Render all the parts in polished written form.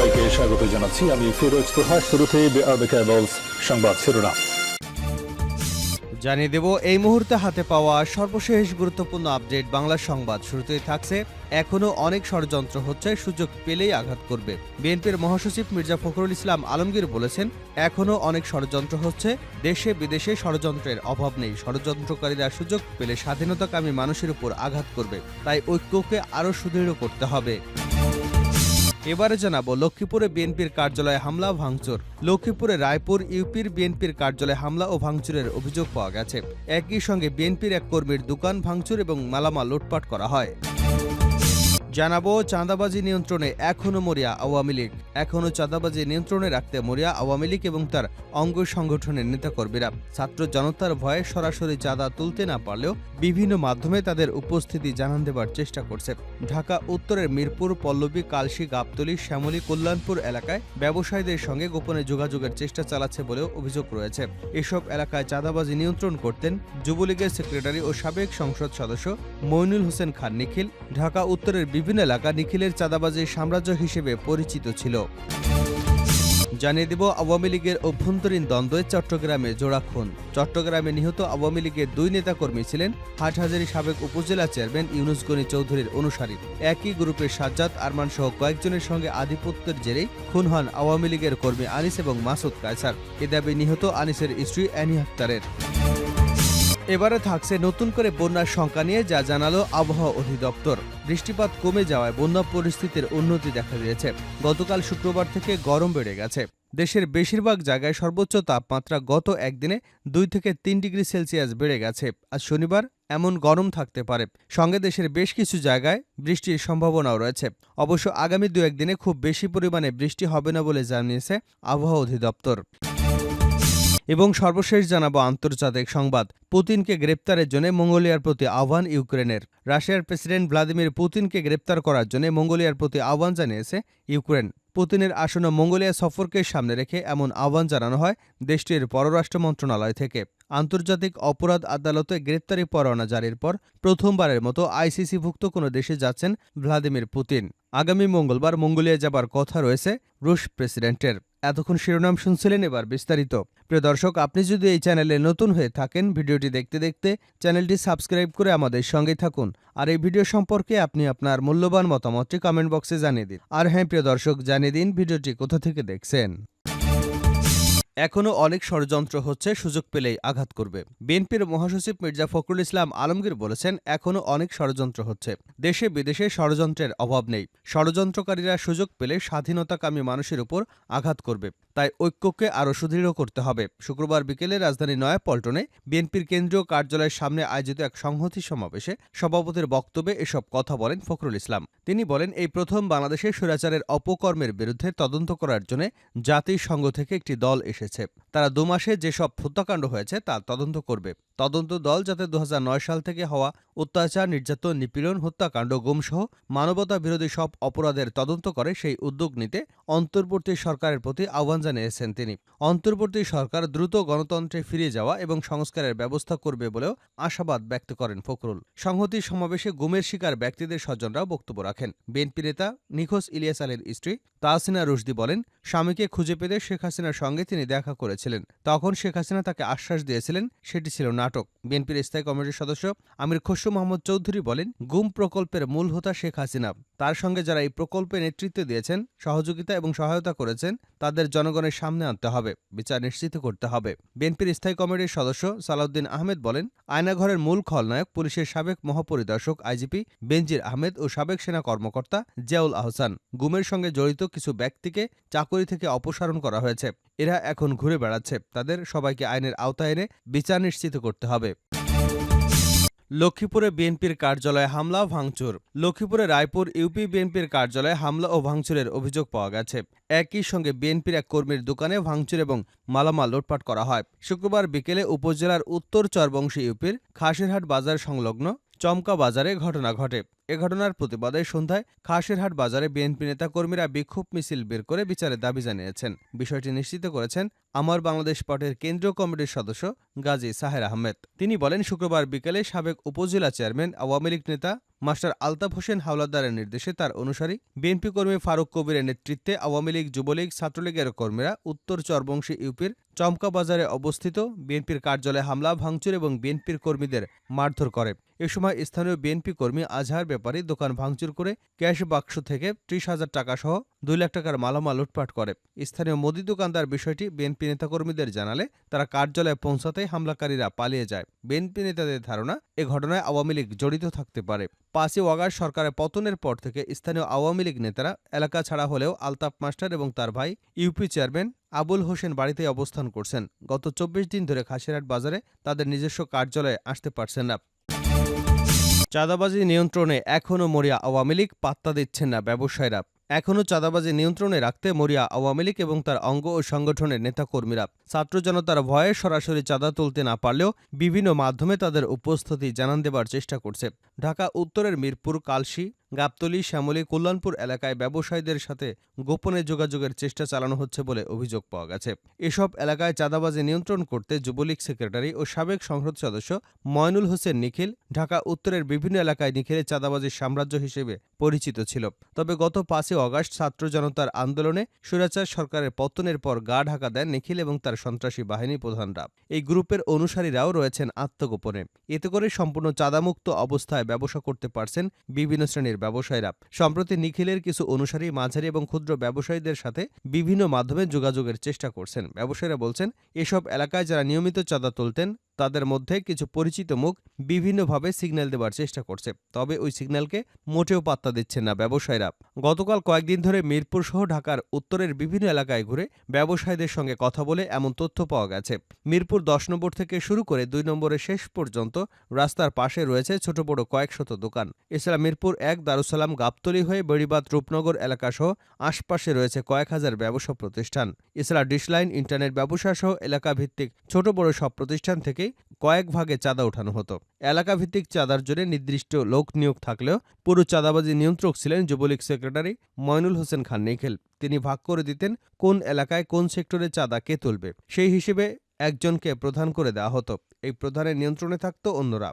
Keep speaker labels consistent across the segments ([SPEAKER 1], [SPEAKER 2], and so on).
[SPEAKER 1] সবাইকে স্বাগত জানাচ্ছি। আমি ফিরোজ তোহা। শুরুতেই সংবাদ শিরোনাম
[SPEAKER 2] জানিয়ে দেব এই মুহূর্তে হাতে পাওয়া সর্বশেষ গুরুত্বপূর্ণ আপডেট বাংলা সংবাদ। শুরুতেই থাকছে, এখনো অনেক ষড়যন্ত্র হচ্ছে, সুযোগ পেলেই আঘাত করবে। বিএনপির মহাসচিব মির্জা ফখরুল ইসলাম আলমগীর বলেছেন, এখনো অনেক ষড়যন্ত্র হচ্ছে, দেশে বিদেশে ষড়যন্ত্রের অভাব নেই। ষড়যন্ত্রকারীরা সুযোগ পেলে স্বাধীনতাকামী মানুষের উপর আঘাত করবে, তাই ঐক্যকে আরও সুদৃঢ় করতে হবে। এবারে জানাবো, লক্ষ্মীপুরে বিএনপির কার্যালয়ে হামলা ভাঙচুর। লক্ষ্মীপুরে রায়পুর ইউপির বিএনপির কার্যালয়ে হামলা ও ভাঙচুরের অভিযোগ পাওয়া গেছে। একই সঙ্গে বিএনপির এক কর্মীর দোকান ভাঙচুর এবং মালামাল লুটপাট করা হয়। জানাবো, চাঁদাবাজি নিয়ন্ত্রণে এখনও মরিয়া আওয়ামী লীগ। এখনও চাঁদাবাজি নিয়ন্ত্রণে রাখতে মরিয়া আওয়ামী লীগ এবং তার অঙ্গ সংগঠনের নেতাকর্মীরা। ছাত্র জনতার ভয়ে সরাসরি চাঁদা তুলতে না পারলেও বিভিন্ন মাধ্যমে তাদের উপস্থিতি জানান দেবার চেষ্টা করছে। ঢাকা উত্তরের মিরপুর, পল্লবী, কালশী, গাবতলী, শ্যামলী, কল্যাণপুর এলাকায় ব্যবসায়ীদের সঙ্গে গোপনে যোগাযোগের চেষ্টা চালাচ্ছে বলেও অভিযোগ রয়েছে। এসব এলাকায় চাঁদাবাজি নিয়ন্ত্রণ করতেন যুবলীগের সেক্রেটারি ও সাবেক সংসদ সদস্য মইনুল হোসেন খান নিখিল। ঢাকা উত্তরের বিভিন্ন এলাকা নিখিলের চাঁদাবাজির সাম্রাজ্য হিসেবে পরিচিত ছিল। জানিয়ে দেব, আওয়ামী লীগের অভ্যন্তরীণ দ্বন্দ্বে চট্টগ্রামে জোড়া খুন। চট্টগ্রামে নিহত আওয়ামী লীগের দুই নেতাকর্মী ছিলেন হাটহাজারী সাবেক উপজেলা চেয়ারম্যান ইউনুস গনি চৌধুরীর অনুসারী। একই গ্রুপের সাজ্জাদ আরমান সহ কয়েকজনের সঙ্গে আধিপত্যের জেরেই খুন হন আওয়ামী লীগের কর্মী আনিস এবং মাসুদ কায়সার। এ দাবি নিহত আনিসের স্ত্রী অ্যানি আক্তারের। এবারে থাকছে নতুন করে বন্যার সংখ্যা নিয়ে যা জানালো আবহাওয়া অধিদপ্তর। বৃষ্টিপাত কমে যাওয়ায় বন্যা পরিস্থিতির উন্নতি দেখা দিয়েছে। গতকাল শুক্রবার থেকে গরম বেড়ে গেছে। দেশের বেশিরভাগ জায়গায় সর্বোচ্চ তাপমাত্রা গত একদিনে 2 থেকে 3 ডিগ্রি সেলসিয়াস বেড়ে গেছে। আজ শনিবার এমন গরম থাকতে পারে। সঙ্গে দেশের বেশ কিছু জায়গায় বৃষ্টির সম্ভাবনাও রয়েছে। অবশ্য আগামী 2-1 দিনে খুব বেশি পরিমাণে বৃষ্টি হবে না বলে জানিয়েছে আবহাওয়া অধিদপ্তর। এবং সর্বশেষ জানাবো আন্তর্জাতিক সংবাদ। পুতিনকে গ্রেপ্তারের জন্য মঙ্গোলিয়ার প্রতি আহ্বান ইউক্রেনের। রাশিয়ার প্রেসিডেন্ট ভ্লাদিমির পুতিনকে গ্রেপ্তার করার জন্য মঙ্গোলিয়ার প্রতি আহ্বান জানিয়েছে ইউক্রেন। পুতিনের আসন্ন মঙ্গোলিয়া সফরকে সামনে রেখে এমন আহ্বান জানানো হয় দেশটির পররাষ্ট্র মন্ত্রণালয় থেকে। আন্তর্জাতিক অপরাধ আদালতে গ্রেপ্তারি পরোয়ানা জারির পর প্রথমবারের মতো আইসিসিভুক্ত কোনো দেশে যাচ্ছেন ভ্লাদিমির পুতিন। আগামী মঙ্গলবার মঙ্গোলিয়া যাবার কথা রয়েছে রুশ প্রেসিডেন্টের। এতক্ষণ শিরোনাম শুনছিলেন, এবার বিস্তারিত। প্রিয় দর্শক, আপনি যদি এই চ্যানেলে নতুন হয়ে থাকেন, ভিডিওটি দেখতে দেখতে চ্যানেলটি সাবস্ক্রাইব করে আমাদের সঙ্গেই থাকুন। আর এই ভিডিও সম্পর্কে আপনি আপনার মূল্যবান মতামতটি কমেন্ট বক্সে জানিয়ে দিন। আর হ্যাঁ প্রিয় দর্শক, জানিয়ে দিন ভিডিওটি কোথা থেকে দেখছেন। এখনো অনেক ষড়যন্ত্র হচ্ছে, সুযোগ পেলেই আঘাত করবে। বিএনপির মহাসচিব মির্জা ফখরুল ইসলাম আলমগীর বলেছেন, এখনো অনেক ষড়যন্ত্র হচ্ছে, দেশে বিদেশে ষড়যন্ত্রের অভাব নেই। ষড়যন্ত্রকারীরা সুযোগ পেলে স্বাধীনতাকামী মানুষের উপর আঘাত করবে, তাই ঐক্যকে আরও সুদৃঢ় করতে হবে। শুক্রবার বিকেলে রাজধানী নয়াপল্টনে বিএনপির কেন্দ্রীয় কার্যালয়ের সামনে আয়োজিত এক সংহতি সমাবেশে সভাপতির বক্তব্যে এসব কথা বলেন ফখরুল ইসলাম। তিনি বলেন, এই প্রথম বাংলাদেশে স্বৈরাচারের অপকর্মের বিরুদ্ধে তদন্ত করার জন্য জাতিসংঘ থেকে একটি দল এসেছে। তারা 2 মাসে যেসব হত্যাকাণ্ড হয়েছে তা তদন্ত করবে। তদন্ত দল যাতে 2009 সাল থেকে হওয়া অত্যাচার, নির্যাতন, নিপীড়ন, হত্যাকাণ্ড, গুমসহ মানবতা বিরোধী সব অপরাধের তদন্ত করে সেই উদ্যোগ নিতে অন্তর্বর্তী সরকারের প্রতি আহ্বান জানিয়েছেন তিনি। অন্তর্বর্তী সরকার দ্রুত গণতন্ত্রে ফিরে যাওয়া এবং সংস্কারের ব্যবস্থা করবে বলেও আশাবাদ ব্যক্ত করেন ফখরুল। সংহতি সমাবেশে গুমের শিকার ব্যক্তিদের স্বজনরাও বক্তব্য রাখেন। বিএনপি নেতা নিখোঁজ ইলিয়াস আলীর স্ত্রী তাহসিনা রুশদি বলেন, স্বামীকে খুঁজে পেতে শেখ হাসিনার সঙ্গে তিনি দেখা করেছিলেন। তখন শেখ হাসিনা তাকে আশ্বাস দিয়েছিলেন সেটি ছিল নাটক। বিএনপির স্থায়ী কমিটির সদস্য আমির খসরু মোহাম্মদ চৌধুরী বলেন, গুম প্রকল্পের মূল হোতা শেখ হাসিনা। তার সঙ্গে যারা এই প্রকল্পে নেতৃত্ব দিয়েছেন, সহযোগিতা এবং সহায়তা করেছেন, তাদের জনগণের সামনে আনতে হবে, বিচার নিশ্চিত করতে হবে। বিএনপির স্থায়ী কমিটির সদস্য সালাউদ্দিন আহমেদ বলেন, আয়নাঘরের মূল খলনায়ক পুলিশের সাবেক মহাপরিদর্শক আইজিপি বেনজির আহমেদ ও সাবেক সেনা কর্মকর্তা জিয়াউল আহসান। গুমের সঙ্গে জড়িত কিছু ব্যক্তিকে চাকরি থেকে অপসারণ করা হয়েছে। এরা এখন ঘুরে বেড়াচ্ছে। তাদের সবাইকে আইনের আওতায় এনে বিচার নিশ্চিত করতে হবে। লক্ষ্মীপুরে বিএনপির কার্যালয়ে হামলা ভাঙচুর। লক্ষ্মীপুরে রায়পুর ইউপি বিএনপির কার্যালয়ে হামলা ও ভাঙচুরের অভিযোগ পাওয়া গেছে। একই সঙ্গে বিএনপির এক কর্মীর দোকানে ভাঙচুর এবং মালামাল লুটপাট করা হয়। শুক্রবার বিকেলে উপজেলার উত্তর চরবংশী ইউপির খাসিরহাট বাজার সংলগ্ন চমকা বাজারে ঘটনা ঘটে। এ ঘটনার প্রতিবাদে সন্ধ্যায় খাসেরহাট বাজারে বিএনপি নেতাকর্মীরা বিক্ষোভ মিছিল বের করে বিচারের দাবি জানিয়েছেন। বিষয়টি নিশ্চিত করেছেন আমার বাংলাদেশ পার্টির কেন্দ্রীয় কমিটির সদস্য গাজী সাহের আহমেদ। তিনি বলেন, শুক্রবার বিকেলে সাবেক উপজেলা চেয়ারম্যান আওয়ামী লীগ নেতা মাস্টার আলতাফ হোসেন হাওলাদারের নির্দেশে তার অনুসারী বিএনপি কর্মী ফারুক কবিরের নেতৃত্বে আওয়ামী লীগ, যুবলীগ, ছাত্রলীগের কর্মীরা উত্তর চরবংশী ইউপির চমকা বাজারে অবস্থিত বিএনপির কার্যালয়ে হামলা, ভাঙচুর এবং বিএনপির কর্মীদের মারধর করে। এ সময় স্থানীয় বিএনপি কর্মী আজহার ব্যাপারী দোকান ভাঙচুর করে ক্যাশ বাক্স থেকে ৩০,০০০ টাকা সহ ২ লাখ টাকার মালামাল লুটপাট করে। স্থানীয় মুদি দোকানদার বিষয়টি বিএনপি নেতাকর্মীদের জানালে তারা কার্যালয়ে পৌঁছাতেই হামলাকারীরা পালিয়ে যায়। বিএনপি নেতাদের ধারণা, এ ঘটনায় আওয়ামী লীগ জড়িত থাকতে পারে। ৫ই আগস্ট সরকারের পতনের পর থেকে স্থানীয় আওয়ামী লীগ নেতারা এলাকা ছাড়া হলেও আলতাফ মাস্টার এবং তার ভাই ইউপি চেয়ারম্যান আবুল হোসেন বাড়িতেই অবস্থান করছেন। গত ২৪ দিন ধরে খাসিরহাট বাজারে তাদের নিজস্ব কার্যালয়ে আসতে পারছেন না। চাঁদাবাজি নিয়ন্ত্রণে এখনও মরিয়া আওয়ামী লীগ, পাত্তা দিচ্ছেন না ব্যবসায়ীরা। এখনও চাঁদাবাজি নিয়ন্ত্রণে রাখতে মরিয়া আওয়ামী লীগ এবং তার অঙ্গ ও সংগঠনের নেতাকর্মীরা। ছাত্র জনতার ভয়ে সরাসরি চাঁদা তুলতে না পারলেও বিভিন্ন মাধ্যমে তাদের উপস্থিতি জানান দেবার চেষ্টা করছে। ঢাকা উত্তরের মিরপুর, কালশী, গাবতলী, শ্যামলী, কল্যাণপুর এলাকায় ব্যবসায়ীদের সাথে গোপনে যোগাযোগের চেষ্টা চালানো হচ্ছে বলে অভিযোগ পাওয়া গেছে। এসব এলাকায় চাঁদাবাজি নিয়ন্ত্রণ করতে যুবলীগ সেক্রেটারি ও সাবেক সংসদ সদস্য ময়নুল হোসেন নিখিল ঢাকা উত্তরের বিভিন্ন এলাকায় নিখিলের চাঁদাবাজির সাম্রাজ্য হিসেবে পরিচিত ছিল। তবে গত ৫ই আগস্ট ছাত্র জনতার আন্দোলনে স্বৈরাচার সরকারের পতনের পর গা ঢাকা দেন নিখিল এবং তার সন্ত্রাসী বাহিনী প্রধানরা। এই গ্রুপের অনুসারীরাও রয়েছেন আত্মগোপনে। এতে করে সম্পূর্ণ চাঁদামুক্ত অবস্থায় ব্যবসা করতে পারছেন বিভিন্ন শ্রেণীর ব্যবসায়ীরা। সম্প্রতি নিখিলের কিছু অনুসারী মাঝারি এবং ক্ষুদ্র ব্যবসায়ীদের সাথে বিভিন্ন মাধ্যমে যোগাযোগের চেষ্টা করছেন। ব্যবসায়ীরা বলছেন, এসব এলাকায় যারা নিয়মিত চাঁদা তুলতেন তাদের মধ্যে কিছু পরিচিত মুখ বিভিন্নভাবে সিগন্যাল দেবার চেষ্টা করছে। তবে ওই সিগন্যালকে মোটেও পাত্তা দিচ্ছেন না ব্যবসায়ীরা। গতকাল কয়েকদিন ধরে মিরপুর সহ ঢাকার উত্তরের বিভিন্ন এলাকায় ঘুরে ব্যবসায়ীদের সঙ্গে কথা বলে এমন তথ্য পাওয়া গেছে। মিরপুর ১০ নম্বর থেকে শুরু করে ২ নম্বরের শেষ পর্যন্ত রাস্তার পাশে রয়েছে ছোট বড় কয়েক শত দোকান। এছাড়া মিরপুর ১, দারুসালাম, গাবতলী হয়ে বেড়িবাঁধ, রূপনগর এলাকাসহ আশপাশে রয়েছে কয়েক হাজার ব্যবসা প্রতিষ্ঠান। এছাড়া ডিশলাইন, ইন্টারনেট ব্যবসা সহ এলাকাভিত্তিক ছোট বড় সব প্রতিষ্ঠান থেকেই কয়েক ভাগে চাঁদা ওঠানো হতো। এলাকাভিত্তিক চাঁদার জন্য নির্দিষ্ট লোক নিয়োগ থাকলেও পুরো চাঁদাবাজি নিয়ন্ত্রক ছিলেন যুবলীগ সেক্রেটারি ময়নুল হোসেন খান নিখিল। তিনি ভাগ করে দিতেন কোন এলাকায় কোন সেক্টরে চাঁদা কে তুলবে, সেই হিসেবে একজনকে প্রধান করে দেওয়া হতো। এই প্রধানের নিয়ন্ত্রণে থাকত অন্যরা।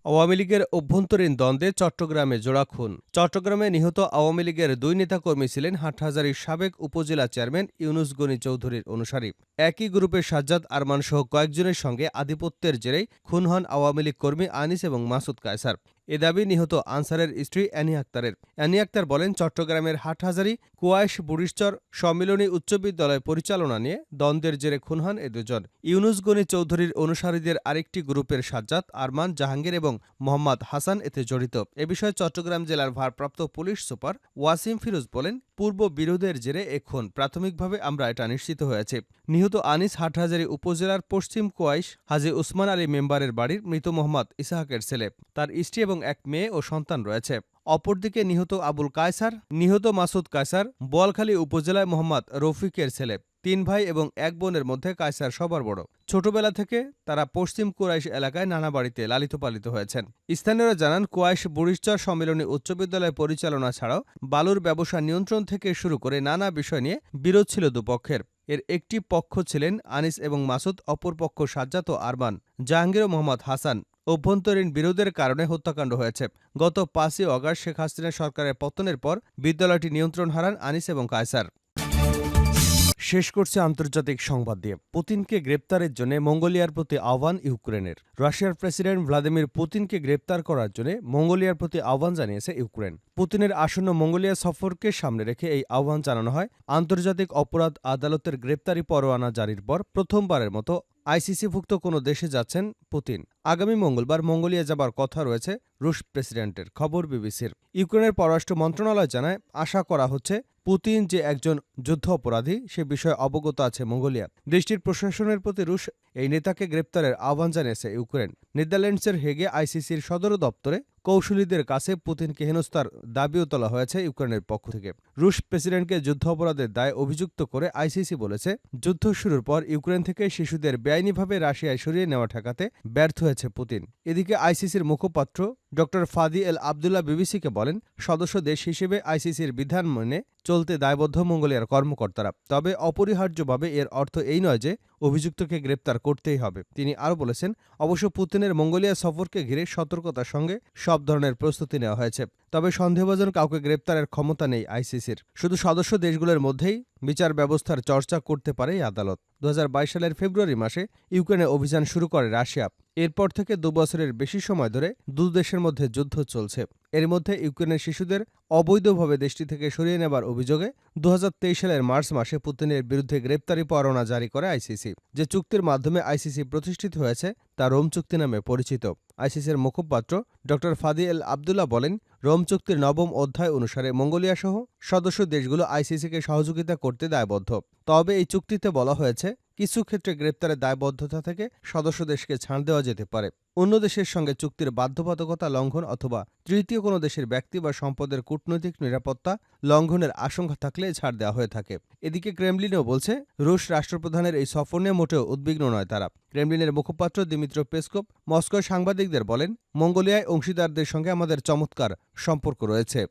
[SPEAKER 2] আওয়ামী লীগের অভ্যন্তরীণ দ্বন্দ্বে চট্টগ্রামে জোড়া খুন। চট্টগ্রামে নিহত আওয়ামী লীগের ২ নেতাকর্মী ছিলেন হাটহাজারীর সাবেক উপজেলা চেয়ারম্যান ইউনুস গনি চৌধুরীর অনুসারী। একই গ্রুপের সাজ্জাদ আরমান সহ কয়েকজনের সঙ্গে আধিপত্যের জেরেই খুন হন আওয়ামী লীগ কর্মী আনিস এবং মাসুদ কায়সার। এ দাবি নিহত আনসারের স্ত্রী অ্যানি আক্তারের। অ্যানি আক্তার বলেন, চট্টগ্রামের হাটহাজারী কুয়াইশ বুড়িশ্বর সম্মিলনী উচ্চ বিদ্যালয় পরিচালনা নিয়ে দ্বন্দ্বের জেরে খুন হন এ দুজন। ইউনুস গনি চৌধুরীর অনুসারীদের আরেকটি গ্রুপের সাজ্জাদ, আরমান, জাহাঙ্গীর এবং মোহাম্মদ হাসান এতে জড়িত। এ বিষয়ে চট্টগ্রাম জেলার ভারপ্রাপ্ত পুলিশ সুপার ওয়াসিম ফিরোজ বলেন, পূর্ব বিরোধের জেরে এ খুন। প্রাথমিকভাবে আমরা এটা নিশ্চিত হয়েছে। নিহত আনিস হাটহাজারী উপজেলার পশ্চিম কুয়াইশ হাজী উসমান আলী মেম্বারের বাড়ির মৃত মোহাম্মদ ইসাহাকের ছেলে। তার স্ত্রী এবং এক মেয়ে ও সন্তান রয়েছে। অপরদিকে নিহত আবুল কায়সার, নিহত মাসুদ কায়সার বোয়ালখালী উপজেলায় মোহাম্মদ রফিকের ছেলে। ৩ ভাই এবং ১ বোনের মধ্যে কায়সার সবার বড়। ছোটবেলা থেকে তারা পশ্চিম কুরাইশ এলাকায় নানা বাড়িতে লালিত পালিত হয়েছেন। স্থানীয়রা জানান, কুয়াইশ বুড়িশ্বর সম্মিলনী উচ্চ বিদ্যালয় পরিচালনা ছাড়াও বালুর ব্যবসা নিয়ন্ত্রণ থেকে শুরু করে নানা বিষয় নিয়ে বিরোধ ছিল দুপক্ষের। এর একটি পক্ষ ছিলেন আনিস এবং মাসুদ, অপর পক্ষ সাজ্জাদ ও আরমান, জাহাঙ্গীর ও মোহাম্মদ হাসান। অভ্যন্তরীণ বিরোধের কারণে হত্যাকাণ্ড হয়েছে। গত ৫ই আগস্ট শেখ হাসিনা সরকারের পতনের পর বিদ্যালয়টি নিয়ন্ত্রণ হারান আনিস এবং কায়সার। শেষ করছে আন্তর্জাতিক সংবাদ দিয়ে। পুতিনকে গ্রেপ্তারের জন্য মঙ্গোলিয়ার প্রতি আহ্বান ইউক্রেনের। রাশিয়ার প্রেসিডেন্ট ভ্লাদিমির পুতিনকে গ্রেপ্তার করার জন্য মঙ্গোলিয়ার প্রতি আহ্বান জানিয়েছে ইউক্রেন। পুতিনের আসন্ন মঙ্গোলিয়া সফরকে সামনে রেখে এই আহ্বান জানানো হয়। আন্তর্জাতিক অপরাধ আদালতের গ্রেপ্তারি পরোয়ানা জারির পর প্রথমবারের মতো আইসিসিভুক্ত কোনো দেশে যাচ্ছেন পুতিন। আগামী মঙ্গলবার মঙ্গোলিয়া যাবার কথা রয়েছে রুশ প্রেসিডেন্টের, খবর বিবিসির। ইউক্রেনের পররাষ্ট্র মন্ত্রণালয় জানায়, আশা করা হচ্ছে পুতিন যে একজন যুদ্ধ অপরাধী সে বিষয়ে অবগত আছে মঙ্গোলিয়া। দেশটির প্রশাসনের প্রতি রুশ এই নেতাকে গ্রেপ্তারের আহ্বান জানিয়েছে ইউক্রেন। নেদারল্যান্ডসের হেগে আইসিসির সদর দপ্তরে কৌশলীদের কাছে পুতিনকে হেনস্থার দাবিও তোলা হয়েছে ইউক্রেনের পক্ষ থেকে। রুশ প্রেসিডেন্টকে যুদ্ধ অপরাধের দায়ে অভিযুক্ত করে আইসিসি বলেছে, যুদ্ধ শুরুর পর ইউক্রেন থেকে শিশুদের বেআইনিভাবে রাশিয়ায় সরিয়ে নেওয়া ঠেকাতে ব্যর্থ হয়েছে পুতিন। এদিকে আইসিসির মুখপাত্র ডক্টর ফাদি এল আবদুল্লাহ বিবিসিকে বলেন, সদস্য দেশ হিসেবে আইসিসির বিধান মেনে চলতে দায়বদ্ধ মঙ্গোলিয়ার কর্মকর্তারা। তবে অপরিহার্যভাবে এর অর্থ এই নয় যে অভিযুক্তকে গ্রেপ্তার করতেই হবে। তিনি আরও বলেছেন, অবশ্য পুতিনের মঙ্গোলিয়া সফরকে ঘিরে সতর্কতার সঙ্গে সব ধরনের প্রস্তুতি নেওয়া হয়েছে। তবে সন্দেহভাজন কাউকে গ্রেপ্তারের ক্ষমতা নেই আইসিসির। শুধু সদস্য দেশগুলোর মধ্যেই বিচার ব্যবস্থার চর্চা করতে পারে এই আদালত। 2022 সালের ফেব্রুয়ারি মাসে ইউক্রেনে অভিযান শুরু করে রাশিয়া। এরপর থেকে 2 বছরের বেশি সময় ধরে দু দেশের মধ্যে যুদ্ধ চলছে। এর মধ্যে ইউক্রেনের শিশুদের অবৈধভাবে দেশটি থেকে সরিয়ে নেবার অভিযোগে 2023 সালের মার্চ মাসে পুতিনের বিরুদ্ধে গ্রেপ্তারি পরোয়ানা জারি করে আইসিসি। যে চুক্তির মাধ্যমে আইসিসি প্রতিষ্ঠিত হয়েছে তা রোম চুক্তি নামে পরিচিত। আইসিসির মুখপাত্র ডক্টর ফাদি এল আবদুল্লাহ বলেন, রোম চুক্তির 9ম অধ্যায় অনুসারে মঙ্গোলিয়াসহ সদস্য দেশগুলো আইসিসিকে সহযোগিতা করতে দায়বদ্ধ। তবে এই চুক্তিতে বলা হয়েছে, কিছু ক্ষেত্রে গ্রেপ্তারের দায়বদ্ধতা থেকে সদস্য দেশকে ছাড় দেওয়া যেতে পারে। অন্য দেশের সঙ্গে চুক্তির বাধ্যবাধকতা লঙ্ঘন অথবা তৃতীয় কোনো দেশের ব্যক্তি বা সম্পদের কূটনৈতিক নিরাপত্তা লঙ্ঘনের আশঙ্কা থাকলে ছাড় দেওয়া হয়ে থাকে। এদিকে ক্রেমলিনও বলছে, রুশ রাষ্ট্রপ্রধানের এই সফর নিয়ে মোটেও উদ্বিগ্ন নয় তারা। ক্রেমলিনের মুখপাত্র দিমিত্র পেসকোভ মস্কোয় সাংবাদিকদের বলেন, মঙ্গোলিয়ায় অংশীদারদের সঙ্গে আমাদের চমৎকার সম্পর্ক রয়েছে।